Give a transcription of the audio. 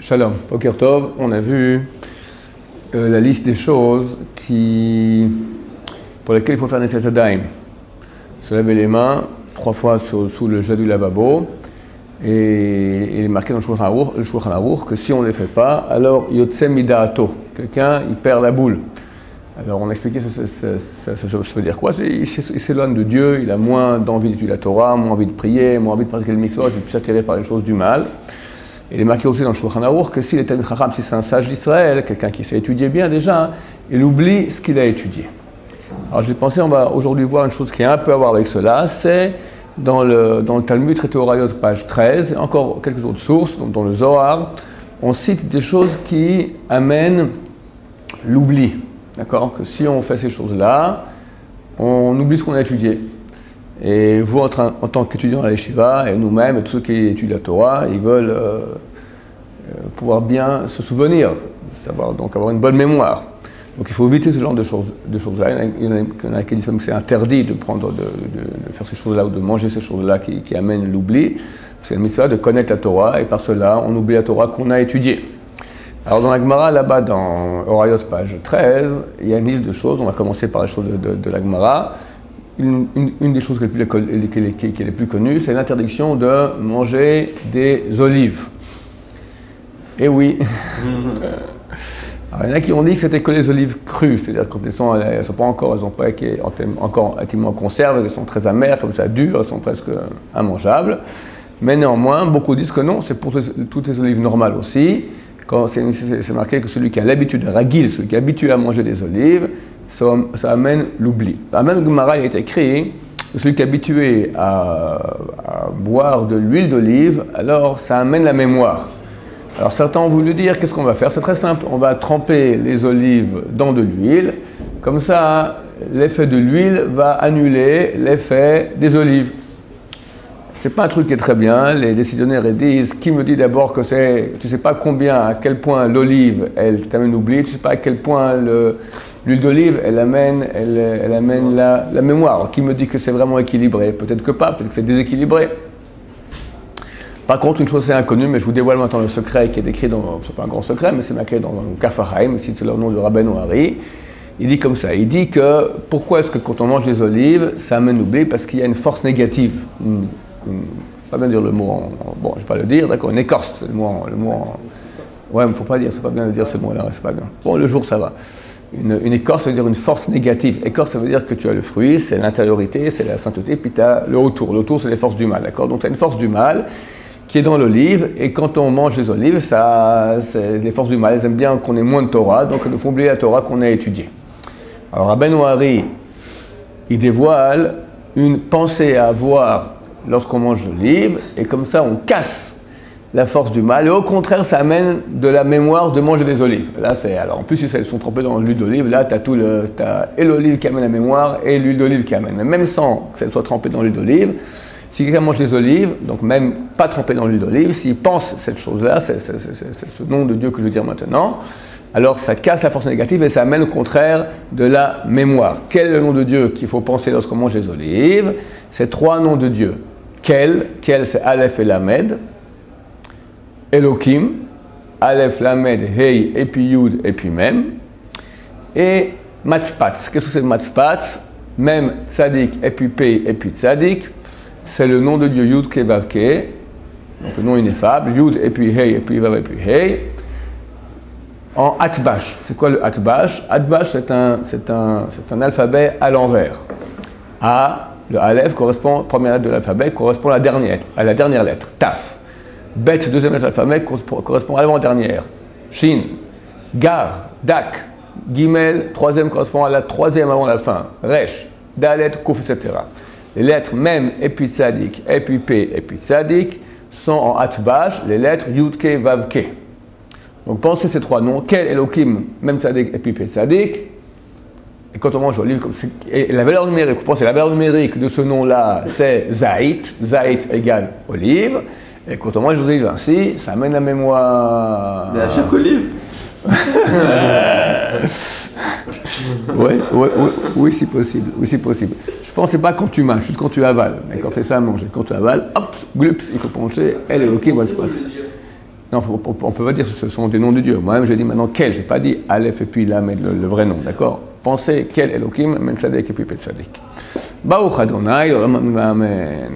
Shalom, Boker Tov, on a vu la liste des choses pour lesquelles il faut faire Netilat Yadayim. Se laver les mains 3 fois sous le jet du lavabo, et il est marqué dans le Shulchan Aruch que si on ne les fait pas, alors Yotse Midaato, quelqu'un il perd la boule. Alors on a expliqué ça veut dire quoi? Il s'éloigne de Dieu, il a moins d'envie d'étudier la Torah, moins envie de prier, moins envie de pratiquer le mitzvot, il est plus attiré par les choses du mal. Il est marqué aussi dans le Shulchan Aruch que s'il est Talmid Chacham, si c'est un sage d'Israël, quelqu'un qui sait étudier bien déjà, il oublie ce qu'il a étudié. Alors j'ai pensé, on va aujourd'hui voir une chose qui a un peu à voir avec cela, c'est dans le Talmud traité au Rayot, page 13, encore quelques autres sources, dans le Zohar, on cite des choses qui amènent l'oubli. D'accord? Que si on fait ces choses-là, on oublie ce qu'on a étudié. Et vous, en tant qu'étudiants à la yeshiva, et nous-mêmes, et tous ceux qui étudient la Torah, ils veulent pouvoir bien se souvenir, donc avoir une bonne mémoire. Donc il faut éviter ce genre de choses-là. Il y en a qui disent que c'est interdit de faire ces choses-là ou de manger ces choses-là qui amènent l'oubli. C'est le mitzvah de connaître la Torah, et par cela, on oublie la Torah qu'on a étudiée. Alors dans la Gemara, là-bas, dans Orayot, page 13, il y a une liste de choses. On va commencer par les choses de la Gemara. Une des choses qui est les plus connues, c'est l'interdiction de manger des olives. Et oui. Alors, il y en a qui ont dit que c'était que les olives crues, c'est-à-dire quand elles n'ont pas été encore intimement conservées, elles sont très amères, comme ça, dures, elles sont presque immangeables. Mais néanmoins, beaucoup disent que non, c'est pour toutes les olives normales aussi. Quand c'est marqué que celui qui a l'habitude, ragil, celui qui est habitué à manger des olives, ça amène l'oubli. Dans la même Gemara, il est écrit que celui qui est habitué à boire de l'huile d'olive, alors ça amène la mémoire. Alors certains ont voulu dire, qu'est-ce qu'on va faire? C'est très simple, on va tremper les olives dans de l'huile, comme ça l'effet de l'huile va annuler l'effet des olives. C'est pas un truc qui est très bien, les décisionnaires disent, qui me dit d'abord que tu sais pas à quel point l'olive, elle t'amène l'oubli, tu sais pas à quel point l'huile d'olive, elle amène la mémoire. Alors, qui me dit que c'est vraiment équilibré? Peut-être que pas, peut-être que c'est déséquilibré. Par contre, une chose c'est inconnue, mais je vous dévoile maintenant le secret qui est décrit c'est pas un grand secret, mais c'est marqué dans le Kaf HaChaim, c'est le nom de Rabbeinu Hari. Il dit comme ça, il dit que pourquoi est-ce que quand on mange des olives, ça amène l'oubli? Parce qu'il y a une force négative. Pas bien dire le mot bon, je vais pas le dire, d'accord, une écorce, c'est le mot ouais, mais faut pas dire, c'est pas bien de dire ce mot-là, c'est pas bien. Bon, le jour ça va. Une écorce, ça veut dire une force négative. Écorce, ça veut dire que tu as le fruit, c'est l'intériorité, c'est la sainteté, puis tu as le autour. Le autour, c'est les forces du mal, d'accord? Donc tu as une force du mal qui est dans l'olive, et quand on mange les olives, les forces du mal, elles aiment bien qu'on ait moins de Torah, donc il nous faut oublier la Torah qu'on a étudiée. Alors Rabbeinu Hari, il dévoile une pensée à avoir lorsqu'on mange l'olive, et comme ça on casse la force du mal, et au contraire ça amène de la mémoire de manger des olives. Là alors en plus si elles sont trempées dans l'huile d'olive, là tu as et l'olive qui amène la mémoire, et l'huile d'olive qui amène. Mais même sans que ça soit trempé dans l'huile d'olive, si quelqu'un mange des olives, donc même pas trempé dans l'huile d'olive, s'il pense cette chose-là, c'est ce nom de Dieu que je veux dire maintenant, alors ça casse la force négative et ça amène au contraire de la mémoire. Quel est le nom de Dieu qu'il faut penser lorsqu'on mange des olives? C'est 3 noms de Dieu. Quel c'est Aleph et Lamed, Elohim, Aleph, Lamed, Hey, et puis Yud, et puis Mem, et Matspatz. Qu'est-ce que c'est Matspatz? Mem, Tzadik, et puis Pei, et puis Tzadik. C'est le nom de Dieu Yud, Ke, Vav, Ke, donc le nom ineffable, Yud, et puis Hey, et puis Vav, et puis Hey. En Atbash. C'est quoi le Atbash? Atbash, c'est un alphabet à l'envers. Le Aleph correspond, première lettre de l'alphabet, correspond à la dernière lettre, Taf. Bet, deuxième lettre de l'alphabet, correspond à l'avant-dernière, Shin. Gar, Dak. Gimel, troisième correspond à la troisième avant la fin, Resh. Dalet, Kouf, etc. Les lettres Mem, et puis Tzadik, et puis P, et puis Tzadik, sont en Atbash, les lettres Yud, Ke, Vav, Ke. Donc pensez ces 3 noms, Quel, Elohim, Mem, Tzadik, et puis P, Tzadik. Et quand on mange l'olive, et la valeur numérique, vous pensez la valeur numérique de ce nom-là, c'est Zait. Zait égale olive. Et quand on mange l'olive ainsi, ça amène la mémoire. Mais à chaque olive. Oui, c'est possible. Oui, c'est possible. Je pense que c'est pas quand tu mâches, juste quand tu avales. Mais quand c'est ça à manger, quand tu avales, hop, glups, il faut pencher, elle est ok, va se passer. Non, on peut pas dire que ce sont des noms de Dieu. Moi-même, je dis maintenant quel. Je n'ai pas dit Aleph et puis Lam, le vrai nom, d'accord? Pensez quel Elohim, Men Tzadek et puis Pet Tzaddik. Baruch Adonai, Olam Amen.